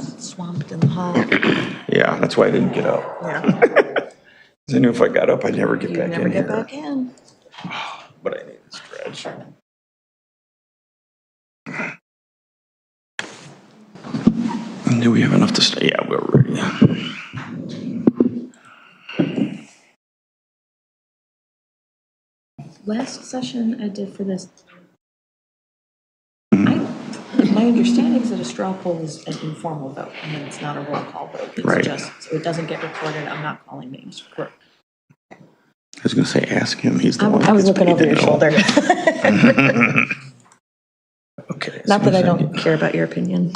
got swamped in the hall. Yeah, that's why I didn't get up. Yeah. 'Cause I knew if I got up, I'd never get You back never in get here. back in. But I need to stretch. Do we have enough to stay? Yeah, we're ready. Last session I did for this, my understanding is that a straw poll is an informal vote, and then it's not a roll call vote. It's Right. just, so it doesn't get recorded. I'm not calling names. Correct. I was gonna say, ask him. He's the one. I was that gets looking over paid your to shoulder. know. Okay. Not that I don't care about your opinion.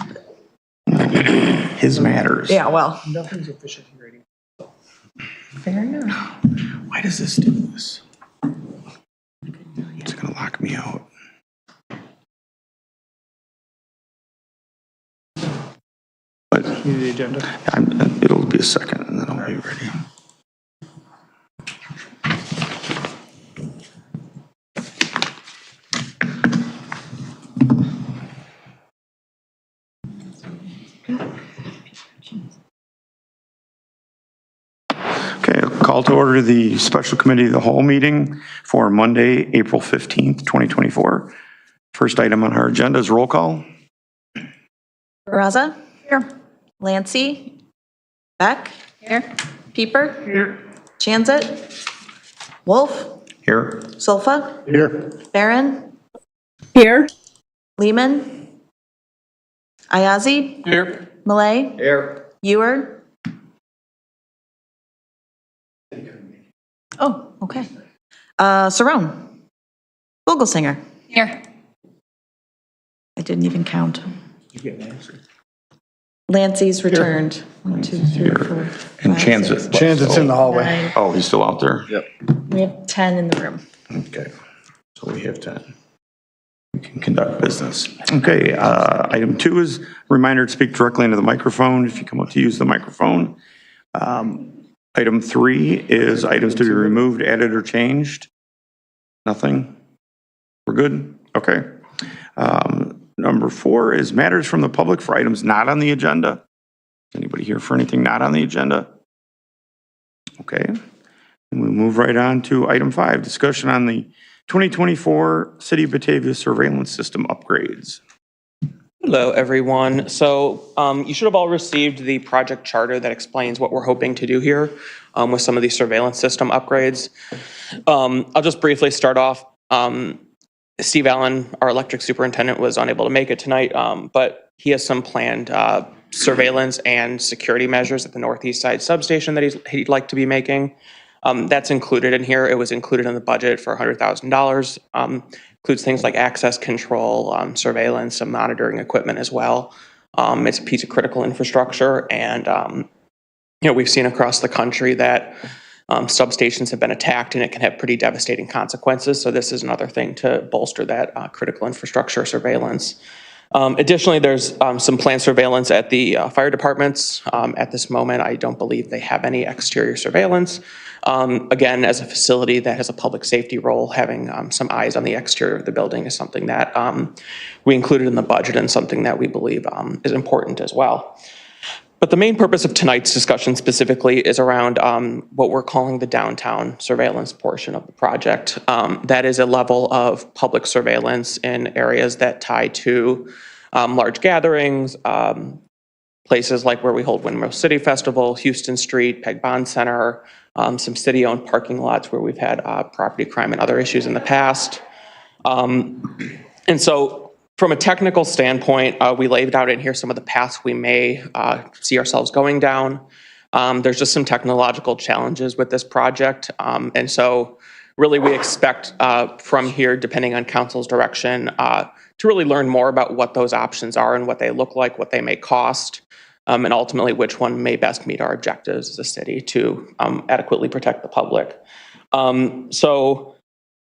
His matters. Yeah, well. Nothing's official here anymore. Fair enough. Why does this do this? It's gonna lock me out. But Need the agenda. it'll be a second and then I'll be ready. Okay, I'll call to order the special committee of the whole meeting for Monday, April 15th, 2024. First item on our agenda is roll call. Raza? Here. Lancy? Beck? Here. Pieper? Here. Chanzit? Wolf? Here. Solfa? Here. Barron? Here. Lehman? Ayazi? Here. Malay? Here. Ewer? Oh, okay. Saron? Vogelsinger? Here. I didn't even count. You get an answer. Lancy's returned. 1, 2, 3, 4, And 5, Chanzit. 6, Chanzit's in the hallway. 9. Oh, he's still out there? Yep. We have 10 in the room. Okay, so we have 10. We can conduct business. Okay, item 2 is reminder to speak directly into the microphone if you come up to use the microphone. Item 3 is items to be removed, added, or changed. Nothing? We're good? Okay. Number 4 is matters from the public for items not on the agenda. Anybody here for anything not on the agenda? Okay. And we'll move right on to item 5, discussion on the 2024 City of Batavia surveillance system upgrades. Hello, everyone. So you should have all received the project charter that explains what we're hoping to do here with some of these surveillance system upgrades. I'll just briefly start off. Steve Allen, our electric superintendent, was unable to make it tonight, but he has some planned surveillance and security measures at the northeast side substation that he'd like to be making. That's included in here. It was included in the budget for $100,000. Includes things like access control, surveillance, some monitoring equipment as well. It's a piece of critical infrastructure, and we've seen across the country that substations have been attacked, and it can have pretty devastating consequences. So this is another thing to bolster that critical infrastructure surveillance. Additionally, there's some planned surveillance at the fire departments. At this moment, I don't believe they have any exterior surveillance. Again, as a facility that has a public safety role, having some eyes on the exterior of the building is something that we included in the budget and something that we believe is important as well. But the main purpose of tonight's discussion specifically is around what we're calling the downtown surveillance portion of the project. That is a level of public surveillance in areas that tie to large gatherings, places like where we hold Windmill City Festival, Houston Street, Peg Bond Center, some city-owned parking lots where we've had property crime and other issues in the past. And so from a technical standpoint, we laid out in here some of the paths we may see ourselves going down. There's just some technological challenges with this project. And so really we expect from here, depending on council's direction, to really learn more about what those options are and what they look like, what they may cost, and ultimately which one may best meet our objectives as a city to adequately protect the public. So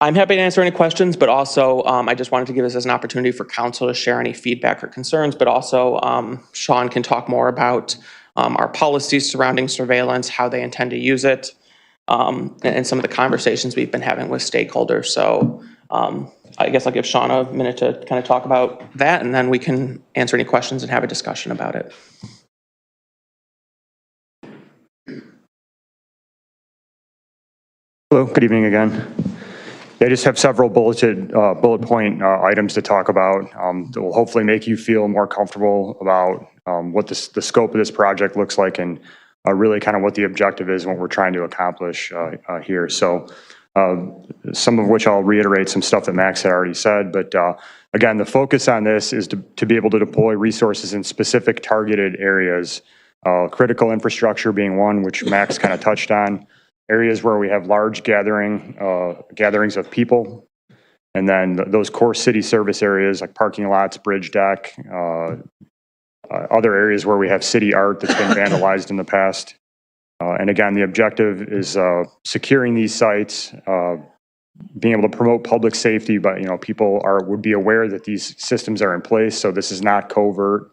I'm happy to answer any questions, but also I just wanted to give this as an opportunity for council to share any feedback or concerns, but also Sean can talk more about our policies surrounding surveillance, how they intend to use it, and some of the conversations we've been having with stakeholders. So I guess I'll give Sean a minute to kind of talk about that, and then we can answer any questions and have a discussion about it. Hello, good evening again. I just have several bullet point items to talk about that will hopefully make you feel more comfortable about what the scope of this project looks like and really kind of what the objective is and what we're trying to accomplish here. So some of which I'll reiterate some stuff that Max had already said, but again, the focus on this is to be able to deploy resources in specific targeted areas, critical infrastructure being one, which Max kind of touched on. Areas where we have large gatherings of people, and then those core city service areas like parking lots, bridge deck, other areas where we have city art that's been vandalized in the past. And again, the objective is securing these sites, being able to promote public safety, but people would be aware that these systems are in place, so this is not covert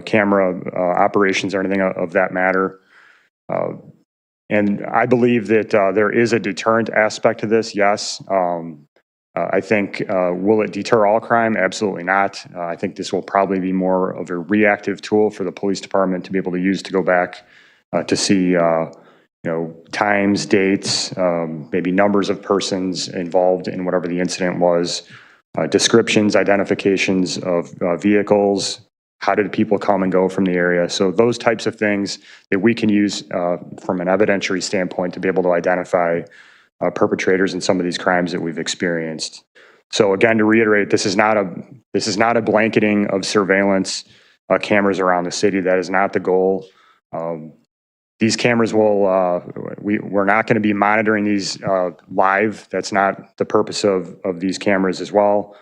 camera operations or anything of that matter. And I believe that there is a deterrent aspect to this, yes. I think, will it deter all crime? Absolutely not. I think this will probably be more of a reactive tool for the police department to be able to use to go back to see, times, dates, maybe numbers of persons involved in whatever the incident was, descriptions, identifications of vehicles. How did people come and go from the area? So those types of things that we can use from an evidentiary standpoint to be able to identify perpetrators in some of these crimes that we've experienced. So again, to reiterate, this is not a blanketing of surveillance cameras around the city. That is not the goal. These cameras we're not going to be monitoring these live. That's not the purpose of these cameras as well.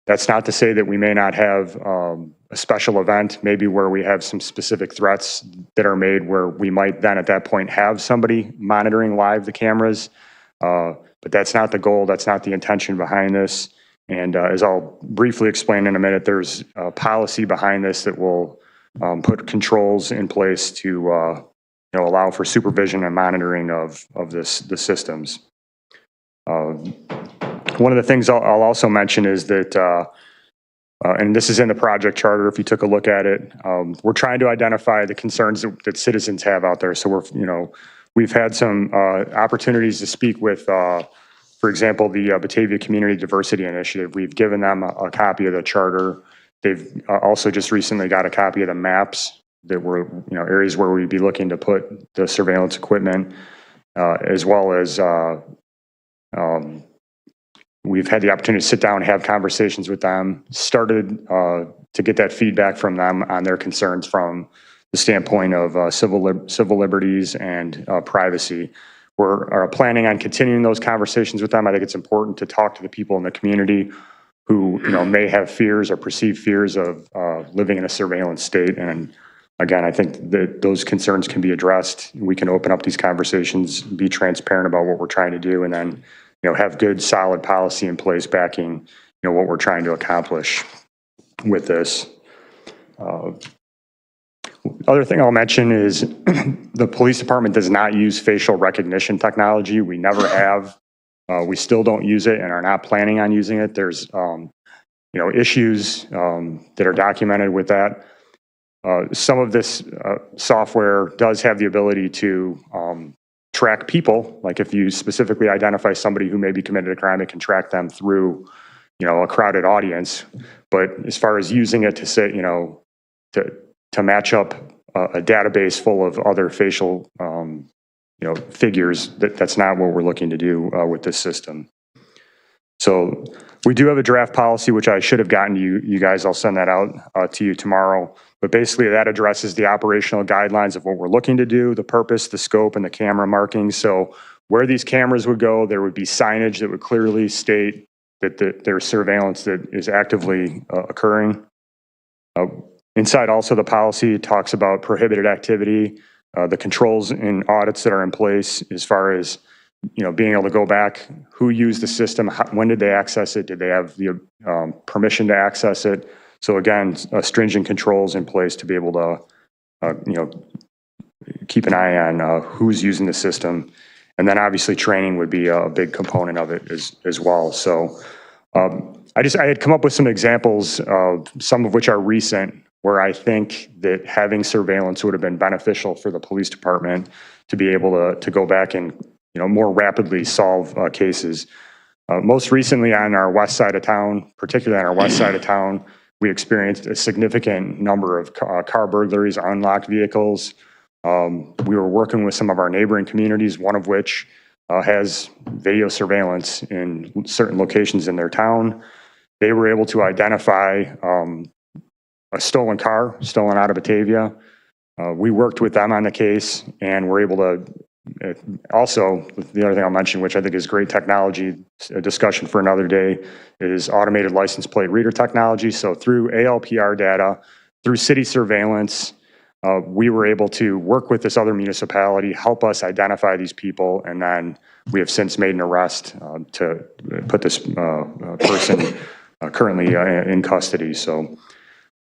That's not to say that we may not have a special event, maybe where we have some specific threats that are made where we might then at that point have somebody monitoring live the cameras. But that's not the goal. That's not the intention behind this. And as I'll briefly explain in a minute, there's a policy behind this that will put controls in place to allow for supervision and monitoring of the systems. One of the things I'll also mention is that, and this is in the project charter, if you took a look at it, we're trying to identify the concerns that citizens have out there. So we've had some opportunities to speak with, for example, the Batavia Community Diversity Initiative. We've given them a copy of the charter. They've also just recently got a copy of the maps that were, areas where we'd be looking to put the surveillance equipment, as well as we've had the opportunity to sit down and have conversations with them, started to get that feedback from them on their concerns from the standpoint of civil liberties and privacy. We're planning on continuing those conversations with them. I think it's important to talk to the people in the community who may have fears or perceived fears of living in a surveillance state. And again, I think that those concerns can be addressed. We can open up these conversations, be transparent about what we're trying to do, and then have good, solid policy in place backing, what we're trying to accomplish with this. Other thing I'll mention is the police department does not use facial recognition technology. We never have. We still don't use it and are not planning on using it. There's, issues that are documented with that. Some of this software does have the ability to track people. Like if you specifically identify somebody who maybe committed a crime, it can track them through, a crowded audience. But as far as using it to say, to match up a database full of other facial, figures, that's not what we're looking to do with this system. So we do have a draft policy, which I should have gotten to you guys. I'll send that out to you tomorrow. But basically that addresses the operational guidelines of what we're looking to do, the purpose, the scope, and the camera markings. So where these cameras would go, there would be signage that would clearly state that there's surveillance that is actively occurring. Inside also the policy talks about prohibited activity, the controls and audits that are in place as far as being able to go back, who used the system, when did they access it, did they have the permission to access it. So again, stringent controls in place to be able to, keep an eye on who's using the system. And then obviously training would be a big component of it as well. So I had come up with some examples of some of which are recent, where I think that having surveillance would have been beneficial for the police department to be able to go back and, more rapidly solve cases. Most recently on our west side of town, particularly on our west side of town, we experienced a significant number of car burglaries, unlocked vehicles. We were working with some of our neighboring communities, one of which has video surveillance in certain locations in their town. They were able to identify a stolen car, stolen out of Batavia. We worked with them on the case and were able to also, the other thing I'll mention, which I think is great technology, a discussion for another day, is automated license plate reader technology. So through ALPR data, through city surveillance, we were able to work with this other municipality, help us identify these people, and then we have since made an arrest to put this person currently in custody. So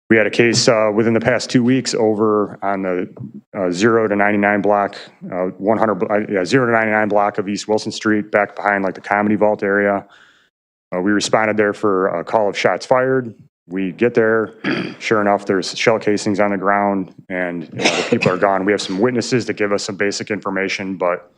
we had a case within the past 2 weeks over on the 0 to 99 block, 0 to 99 block of East Wilson Street, back behind like the Comedy Vault area. We responded there for a call of shots fired. We get there, sure enough, there's shell casings on the ground, and the people are gone. We have some witnesses that give us some basic information, but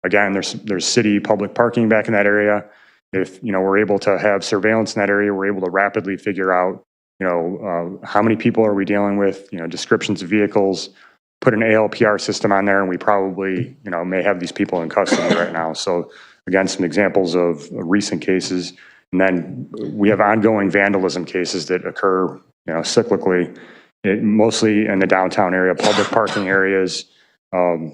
again, there's city public parking back in that area. If we're able to have surveillance in that area, we're able to rapidly figure out how many people are we dealing with, descriptions of vehicles, put an ALPR system on there, and we probably, may have these people in custody right now. So again, some examples of recent cases. And then we have ongoing vandalism cases that occur, cyclically, mostly in the downtown area, public parking areas.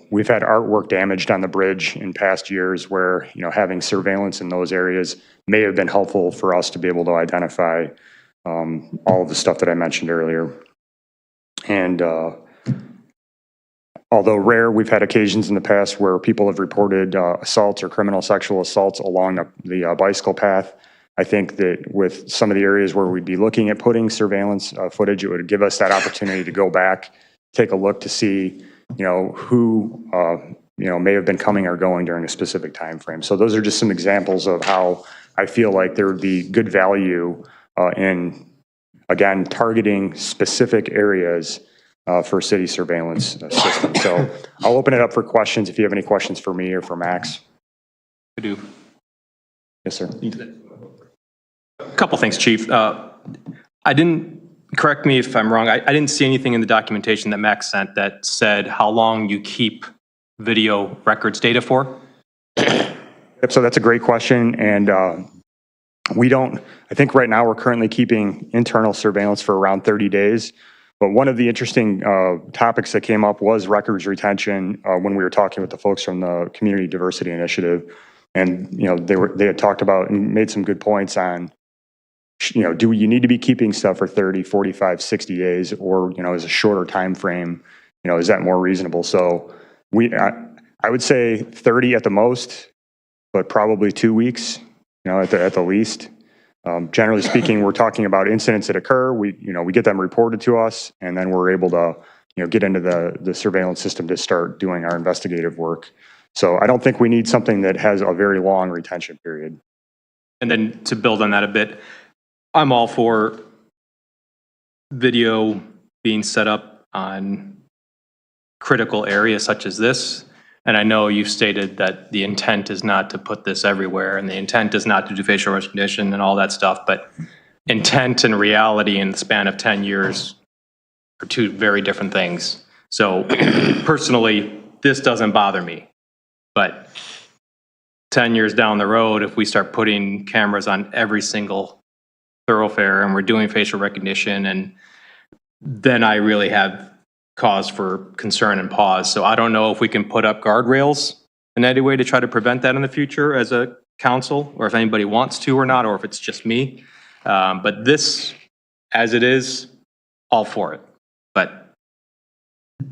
We've had artwork damaged on the bridge in past years where, having surveillance in those areas may have been helpful for us to be able to identify all of the stuff that I mentioned earlier. And although rare, we've had occasions in the past where people have reported assaults or criminal sexual assaults along the bicycle path. I think that with some of the areas where we'd be looking at putting surveillance footage, it would give us that opportunity to go back, take a look to see, who, may have been coming or going during a specific time frame. So those are just some examples of how I feel like there would be good value in, again, targeting specific areas for city surveillance system. So I'll open it up for questions if you have any questions for me or for Max. I do. Yes, sir. A couple things, Chief. I didn't, correct me if I'm wrong, I didn't see anything in the documentation that Max sent that said how long you keep video records data for. Yep, so that's a great question. And we don't, I think right now we're currently keeping internal surveillance for around 30 days. But one of the interesting topics that came up was records retention when we were talking with the folks from the Community Diversity Initiative. And, they had talked about and made some good points on, do you need to be keeping stuff for 30, 45, 60 days, or, is a shorter time frame, is that more reasonable? So I would say 30 at the most, but probably 2 weeks, at the least. Generally speaking, we're talking about incidents that occur. We get them reported to us, and then we're able to, get into the surveillance system to start doing our investigative work. So I don't think we need something that has a very long retention period. And then to build on that a bit, I'm all for video being set up on critical areas such as this. And I know you've stated that the intent is not to put this everywhere, and the intent is not to do facial recognition and all that stuff, but intent and reality in the span of 10 years are two very different things. So personally, this doesn't bother me, but 10 years down the road, if we start putting cameras on every single thoroughfare and we're doing facial recognition, and then I really have cause for concern and pause. So I don't know if we can put up guardrails in any way to try to prevent that in the future as a council, or if anybody wants to or not, or if it's just me. But this, as it is, all for it. But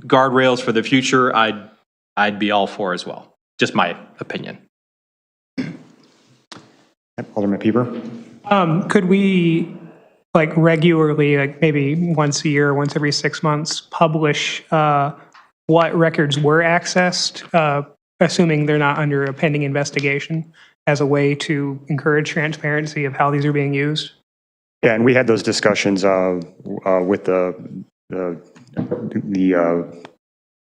guardrails for the future, I'd be all for as well. Just my opinion. Alderman Pieper? Could we, regularly, maybe once a year, once every 6 months, publish what records were accessed assuming they're not under a pending investigation, as a way to encourage transparency of how these are being used? Yeah, and we had those discussions with the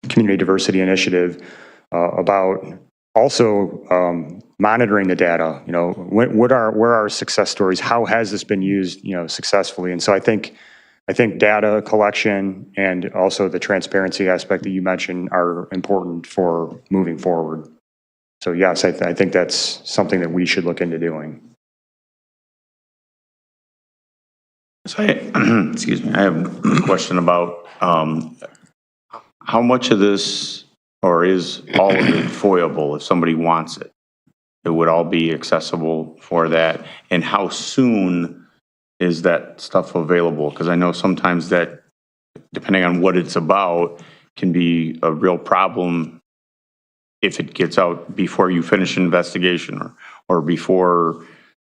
Community Diversity Initiative about also monitoring the data. You know, where are our success stories? How has this been used, you know, successfully? And so I think data collection and also the transparency aspect that you mentioned are important for moving forward. So yes, I think that's something that we should look into doing. So excuse me, I have a question about how much of this, or is all of it foilable if somebody wants it? It would all be accessible for that, and how soon is that stuff available? Because I know sometimes that, depending on what it's about, can be a real problem if it gets out before you finish an investigation or before,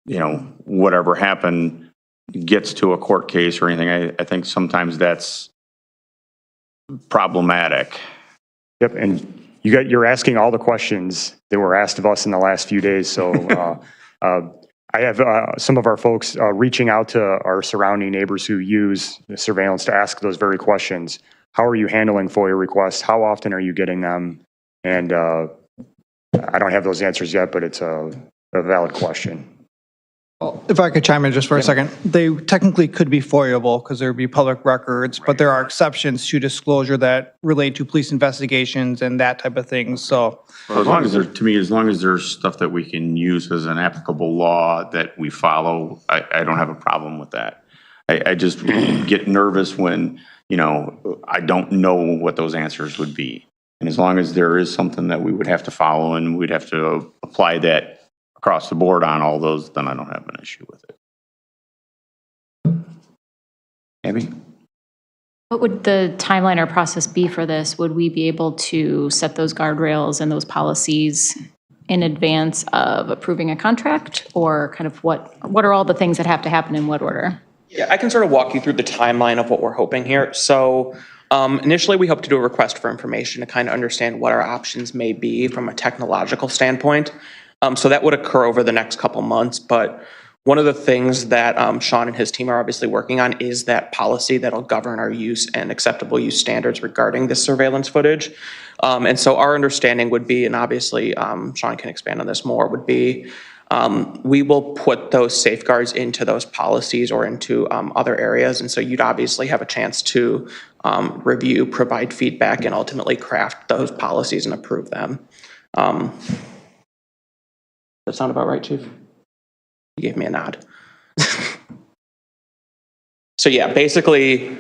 you know, whatever happened gets to a court case or anything. I think sometimes that's problematic. Yep, and you're asking all the questions that were asked of us in the last few days. So I have some of our folks reaching out to our surrounding neighbors who use surveillance to ask those very questions. How are you handling FOIA requests? How often are you getting them? And I don't have those answers yet, but it's a valid question. Well, if I could chime in just for a second, they technically could be FOIA-able because there would be public records, but there are exceptions to disclosure that relate to police investigations and that type of thing. So As long as to me, as long as there's stuff that we can use as an applicable law that we follow, I don't have a problem with that. I just get nervous when, you know, I don't know what those answers would be. And as long as there is something that we would have to follow and we'd have to apply that across the board on all those, then I don't have an issue with it. Abby? What would the timeline or process be for this? Would we be able to set those guardrails and those policies in advance of approving a contract? Or kind of what are all the things that have to happen in what order? Yeah, I can sort of walk you through the timeline of what we're hoping here. So initially, we hope to do a request for information to kind of understand what our options may be from a technological standpoint. So that would occur over the next couple months. But one of the things that Sean and his team are obviously working on is that policy that'll govern our use and acceptable use standards regarding this surveillance footage. And so our understanding would be, and obviously Sean can expand on this more, would be we will put those safeguards into those policies or into other areas. And so you'd obviously have a chance to review, provide feedback, and ultimately craft those policies and approve them. That sound about right, Chief? You gave me a nod. So yeah, basically,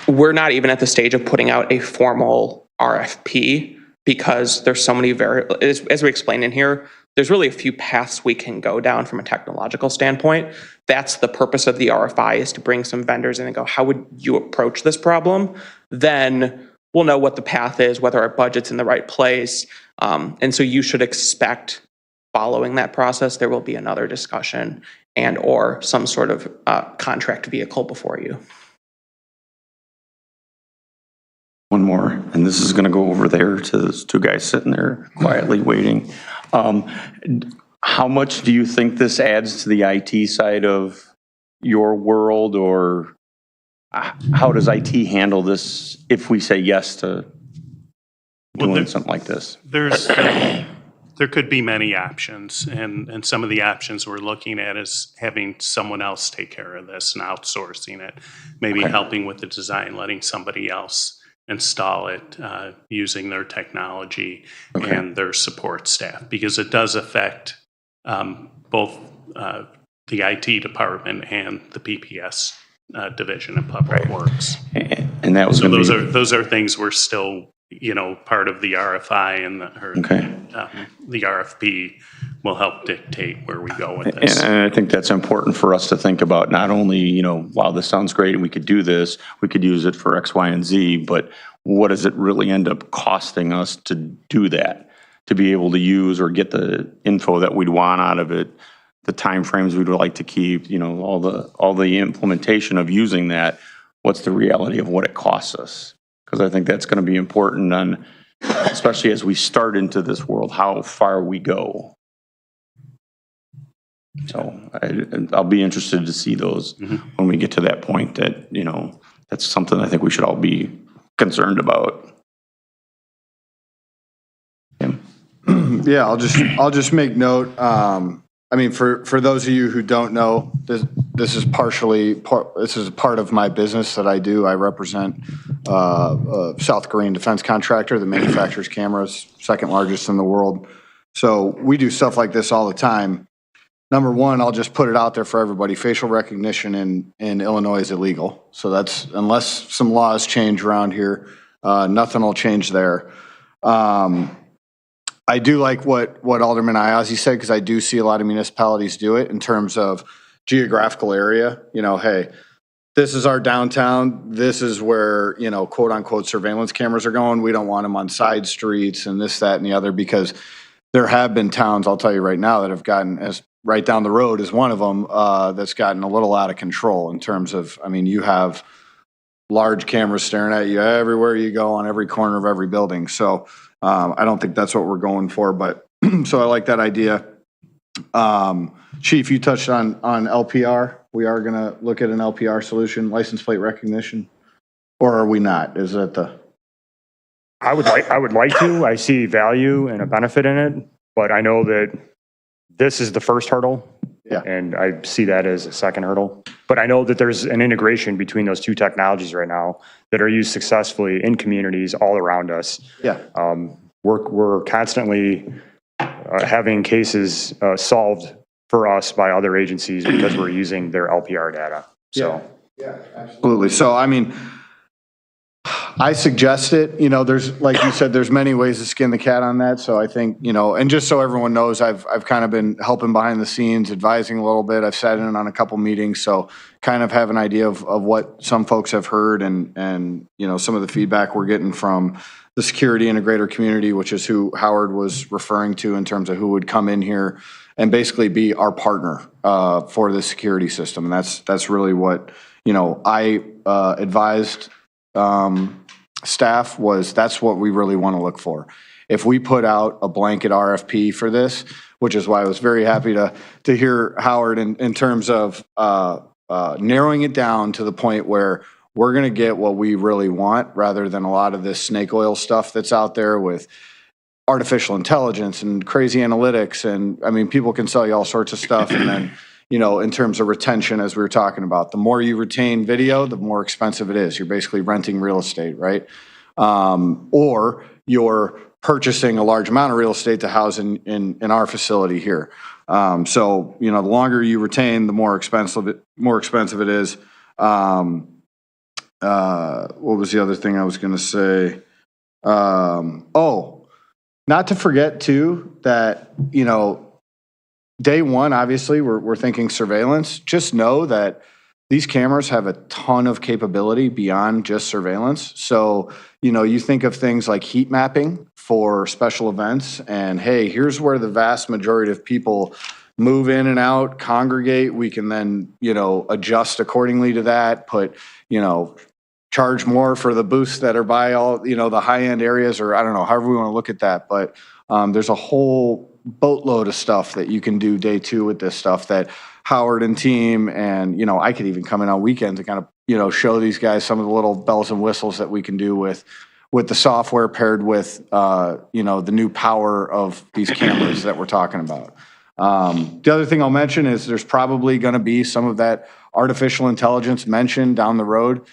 we're not even at the stage of putting out a formal RFP because there's so many as we explained in here, there's really a few paths we can go down from a technological standpoint. That's the purpose of the RFI, is to bring some vendors in and go, how would you approach this problem? Then we'll know what the path is, whether our budget's in the right place. And so you should expect, following that process, there will be another discussion and or some sort of contract vehicle before you. One more, and this is going to go over there to those two guys sitting there quietly waiting. How much do you think this adds to the IT side of your world, or how does IT handle this if we say yes to doing something like this? There could be many options, and some of the options we're looking at is having someone else take care of this and outsourcing it, maybe helping with the design, letting somebody else install it using their technology and their support staff, because it does affect both the IT department and the PPS division of Public Works. And that was So going those are things we're still, part of the RFI and the RFP will help dictate where we go with this. And I think that's important for us to think about, not only, wow, this sounds great and we could do this, we could use it for X, Y, and Z, but what does it really end up costing us to do that, to be able to use or get the info that we'd want out of it, the timeframes we'd like to keep, all the implementation of using that, what's the reality of what it costs us? Because I think that's going to be important on especially as we start into this world, how far we go. So I'll be interested to see those when we get to that point that, that's something I think we should all be concerned about. Yeah, I'll just make note. I mean, for those of you who don't know, this is part of my business that I do. I represent a South Korean defense contractor that manufactures cameras, second largest in the world. So we do stuff like this all the time. Number one, I'll just put it out there for everybody. Facial recognition in Illinois is illegal. So that's, unless some laws change around here, nothing will change there. I do like what Alderman Iazzi said, because I do see a lot of municipalities do it in terms of geographical area. Hey, this is our downtown. This is where, quote unquote surveillance cameras are going. We don't want them on side streets and this, that, and the other, because there have been towns, I'll tell you right now, that have gotten, as right down the road is one of them, that's gotten a little out of control in terms of, I mean, you have large cameras staring at you everywhere you go on every corner of every building. So I don't think that's what we're going for, but so I like that idea. Chief, you touched on LPR. We are going to look at an LPR solution, license plate recognition, or are we not? Is that the? I would like to. I see value and a benefit in it, but I know that this is the first hurdle. Yeah. And I see that as a second hurdle. But I know that there's an integration between those two technologies right now that are used successfully in communities all around us. Yeah. We're constantly having cases solved for us by other agencies because we're using their LPR data. So. Yeah, absolutely. So, I mean, I suggest it, there's, like you said, there's many ways to skin the cat on that. So I think, and just so everyone knows, I've kind of been helping behind the scenes, advising a little bit. I've sat in on a couple meetings, so kind of have an idea of what some folks have heard and, some of the feedback we're getting from the security integrator community, which is who Howard was referring to in terms of who would come in here and basically be our partner for the security system. And that's really what, I advised staff was, that's what we really want to look for. If we put out a blanket RFP for this, which is why I was very happy to hear Howard in terms of narrowing it down to the point where we're going to get what we really want, rather than a lot of this snake oil stuff that's out there with artificial intelligence and crazy analytics. And I mean, people can sell you all sorts of stuff, and then in terms of retention, as we were talking about, the more you retain video, the more expensive it is. You're basically renting real estate, right? Or you're purchasing a large amount of real estate to house in our facility here. So, the longer you retain, the more expensive it is. What was the other thing I was going to say? Not to forget too, that, day one, obviously, we're thinking surveillance. Just know that these cameras have a ton of capability beyond just surveillance. So, you think of things like heat mapping for special events, and hey, here's where the vast majority of people move in and out, congregate. We can then, adjust accordingly to that, charge more for the booths that are by all, the high-end areas, or I don't know, however we want to look at that. But there's a whole boatload of stuff that you can do day two with this stuff that Howard and team, and, I could even come in on weekends and kind of, show these guys some of the little bells and whistles that we can do with the software paired with, the new power of these cameras that we're talking about. The other thing I'll mention is there's probably going to be some of that artificial intelligence mentioned down the road.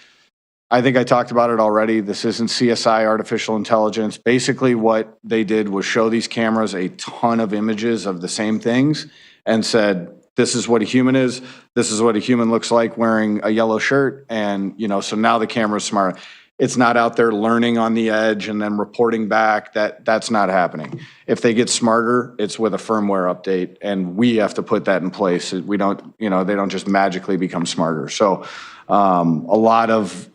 I think I talked about it already. This isn't CSI artificial intelligence. Basically what they did was show these cameras a ton of images of the same things and said, this is what a human is. This is what a human looks like wearing a yellow shirt. And, so now the camera's smart. It's not out there learning on the edge and then reporting back. That's not happening. If they get smarter, it's with a firmware update, and we have to put that in place. We don't, they don't just magically become smarter. So, a lot of,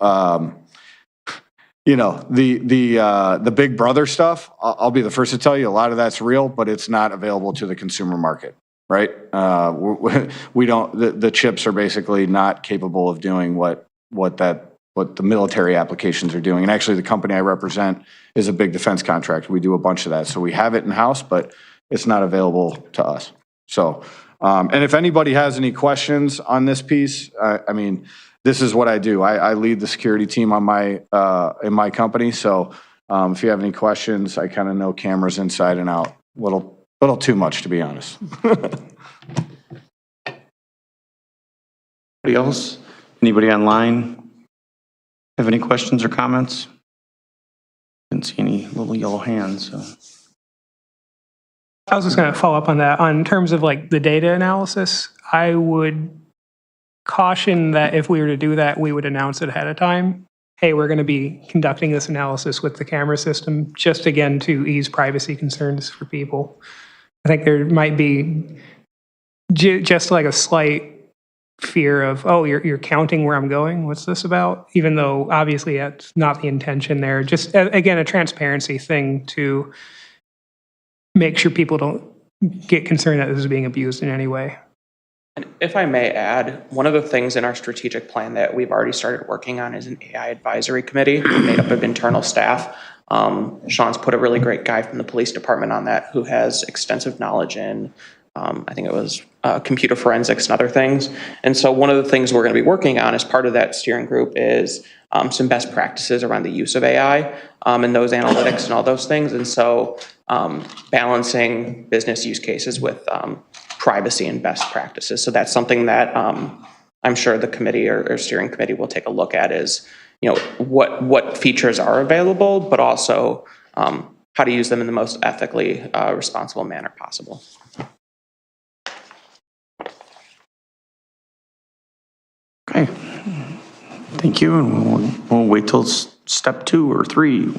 the big brother stuff, I'll be the first to tell you, a lot of that's real, but it's not available to the consumer market, right? We don't, the chips are basically not capable of doing what that what the military applications are doing. And actually, the company I represent is a big defense contractor. We do a bunch of that. So we have it in-house, but it's not available to us. So, and if anybody has any questions on this piece, I mean, this is what I do. I lead the security team on in my company. So if you have any questions, I kind of know cameras inside and out. Little too much, to be honest. Anybody else? Anybody online have any questions or comments? Didn't see any little yellow hands, so. I was just going to follow up on that. On terms of like the data analysis, I would caution that if we were to do that, we would announce it ahead of time. Hey, we're going to be conducting this analysis with the camera system, just again to ease privacy concerns for people. I think there might be just like a slight fear of, oh, you're counting where I'm going. What's this about? Even though obviously that's not the intention there. Just again, a transparency thing to make sure people don't get concerned that this is being abused in any way. And if I may add, one of the things in our strategic plan that we've already started working on is an AI advisory committee made up of internal staff. Sean's put a really great guy from the police department on that who has extensive knowledge in, I think it was computer forensics and other things. And so one of the things we're going to be working on as part of that steering group is some best practices around the use of AI and those analytics and all those things. And so balancing business use cases with privacy and best practices. So that's something that I'm sure the committee or steering committee will take a look at is, you know, what features are available, but also how to use them in the most ethically responsible manner possible. Okay, thank you, and we'll wait till step 2 or 3.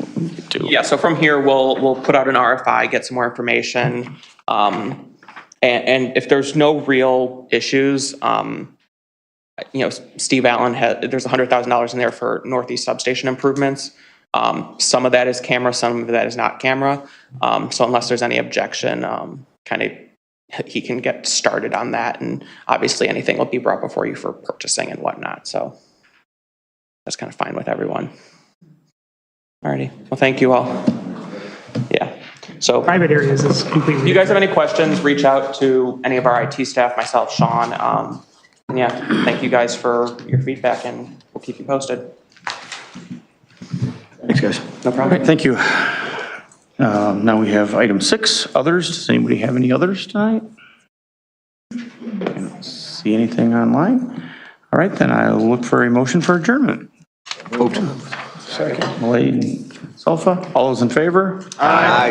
Yeah, so from here, we'll put out an RFI, get some more information, and if there's no real issues, you know, Steve Allen there's $100,000 in there for Northeast substation improvements. Some of that is camera, some of that is not camera. So unless there's any objection, kind of he can get started on that, and obviously anything will be brought before you for purchasing and whatnot. So that's kind of fine with everyone. Alrighty, well, thank you all. Yeah, so Private areas is completely. if you guys have any questions, reach out to any of our IT staff, myself, Sean. And yeah, thank you guys for your feedback, and we'll keep you posted. Thanks, guys. No problem. All right, thank you. Now we have item 6, others. Does anybody have any others tonight? I don't see anything online. All right, then I'll look for a motion for adjournment. Moved. Second. Malay and Sulfa, all those in favor? Aye.